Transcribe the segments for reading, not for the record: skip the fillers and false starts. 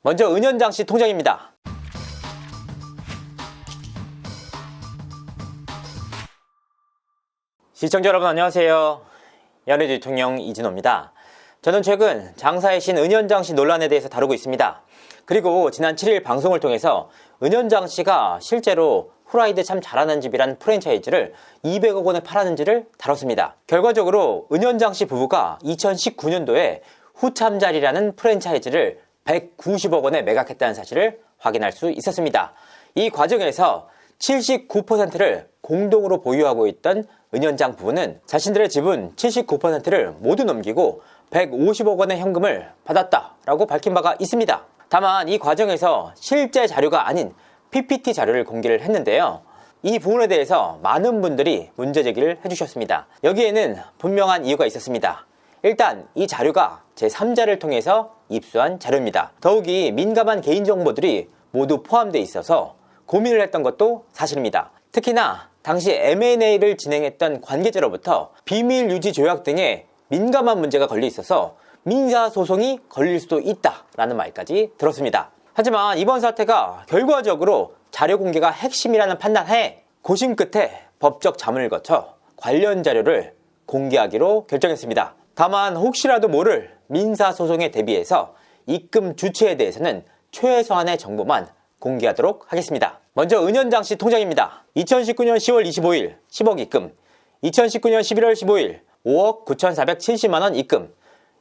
먼저 은현장 씨 통장입니다. 시청자 여러분 안녕하세요. 연예 대통령 이진호입니다. 저는 최근 장사의 신 은현장 씨 논란에 대해서 다루고 있습니다. 그리고 지난 7일 방송을 통해서 은현장 씨가 실제로 후라이드 참 잘하는 집이란 프랜차이즈를 200억 원에 팔았는지를 다뤘습니다. 결과적으로 은현장 씨 부부가 2019년도에 후참잘이라는 프랜차이즈를 190억 원에 매각했다는 사실을 확인할 수 있었습니다. 이 과정에서 79%를 공동으로 보유하고 있던 은현장 부부는 자신들의 지분 79%를 모두 넘기고 150억 원의 현금을 받았다라고 밝힌 바가 있습니다. 다만 이 과정에서 실제 자료가 아닌 PPT 자료를 공개를 했는데요. 이 부분에 대해서 많은 분들이 문제제기를 해주셨습니다. 여기에는 분명한 이유가 있었습니다. 일단 이 자료가 제3자를 통해서 입수한 자료입니다. 더욱이 민감한 개인정보들이 모두 포함되어 있어서 고민을 했던 것도 사실입니다. 특히나 당시 M&A를 진행했던 관계자로부터 비밀 유지 조약 등의 민감한 문제가 걸려 있어서 민사소송이 걸릴 수도 있다라는 말까지 들었습니다. 하지만 이번 사태가 결과적으로 자료 공개가 핵심이라는 판단하에 고심 끝에 법적 자문을 거쳐 관련 자료를 공개하기로 결정했습니다. 다만 혹시라도 모를 민사소송에 대비해서 입금 주체에 대해서는 최소한의 정보만 공개하도록 하겠습니다. 먼저 은현장 씨 통장입니다. 2019년 10월 25일 10억 입금, 2019년 11월 15일 5억 9,470만원 입금,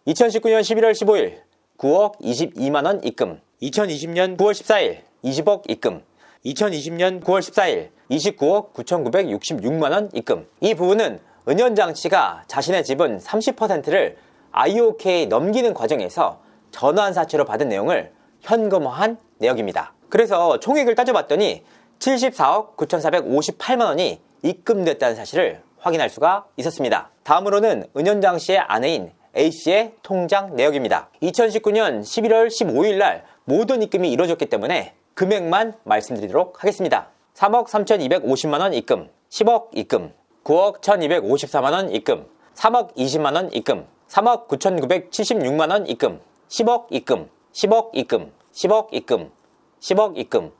2019년 11월 15일 9억 22만원 입금, 2020년 9월 14일 20억 입금, 2020년 9월 14일 29억 9,966만원 입금. 이 부분은 은현장 씨가 자신의 지분 30%를 IOK에 넘기는 과정에서 전환사채로 받은 내용을 현금화한 내역입니다. 그래서 총액을 따져봤더니 74억 9,458만원이 입금됐다는 사실을 확인할 수가 있었습니다. 다음으로는 은현장 씨의 아내인 A씨의 통장 내역입니다. 2019년 11월 15일 날 모든 입금이 이루어졌기 때문에 금액만 말씀드리도록 하겠습니다. 3억 3,250만원 입금, 10억 입금, 9억 1,254만원 입금, 3억 20만원 입금, 3억 9,976만원 입금, 10억 입금, 10억 입금, 10억 입금, 10억 입금,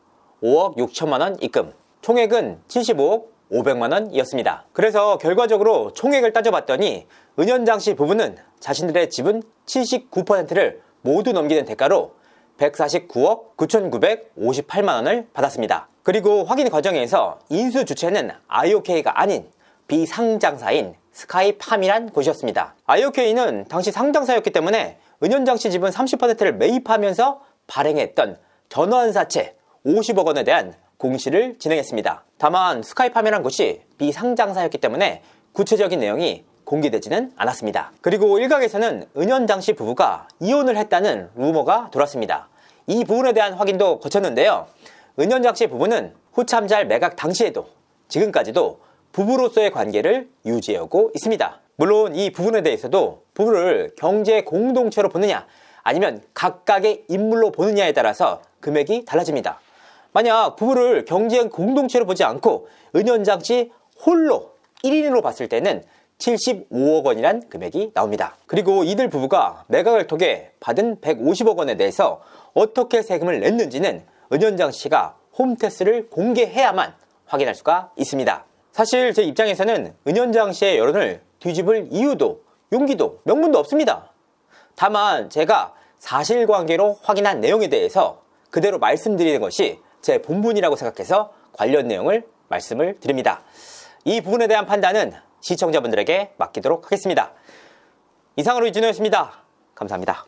5억 6천만원 입금. 총액은 75억 500만원이었습니다. 그래서 결과적으로 총액을 따져봤더니 은현장 씨 부부는 자신들의 지분 79%를 모두 넘기는 대가로 149억 9,958만원을 받았습니다. 그리고 확인 과정에서 인수 주체는 IOK가 아닌 비상장사인 스카이팜이란 곳이었습니다. IOK는 당시 상장사였기 때문에 은현장 씨 지분 30%를 매입하면서 발행했던 전환사채 50억 원에 대한 공시를 진행했습니다. 다만 스카이팜이란 곳이 비상장사였기 때문에 구체적인 내용이 공개되지는 않았습니다. 그리고 일각에서는 은현장 씨 부부가 이혼을 했다는 루머가 돌았습니다. 이 부분에 대한 확인도 거쳤는데요. 은현장 씨 부부는 후참잘 매각 당시에도 지금까지도 부부로서의 관계를 유지해오고 있습니다. 물론 이 부분에 대해서도 부부를 경제 공동체로 보느냐 아니면 각각의 인물로 보느냐에 따라서 금액이 달라집니다. 만약 부부를 경제 공동체로 보지 않고 은현장 씨 홀로 1인으로 봤을 때는 75억 원이란 금액이 나옵니다. 그리고 이들 부부가 매각을 통해 받은 150억 원에 대해서 어떻게 세금을 냈는지는 은현장 씨가 홈태스를 공개해야만 확인할 수가 있습니다. 사실 제 입장에서는 은현장 씨의 여론을 뒤집을 이유도 용기도 명분도 없습니다. 다만 제가 사실관계로 확인한 내용에 대해서 그대로 말씀드리는 것이 제 본분이라고 생각해서 관련 내용을 말씀을 드립니다. 이 부분에 대한 판단은 시청자분들에게 맡기도록 하겠습니다. 이상으로 이진호였습니다. 감사합니다.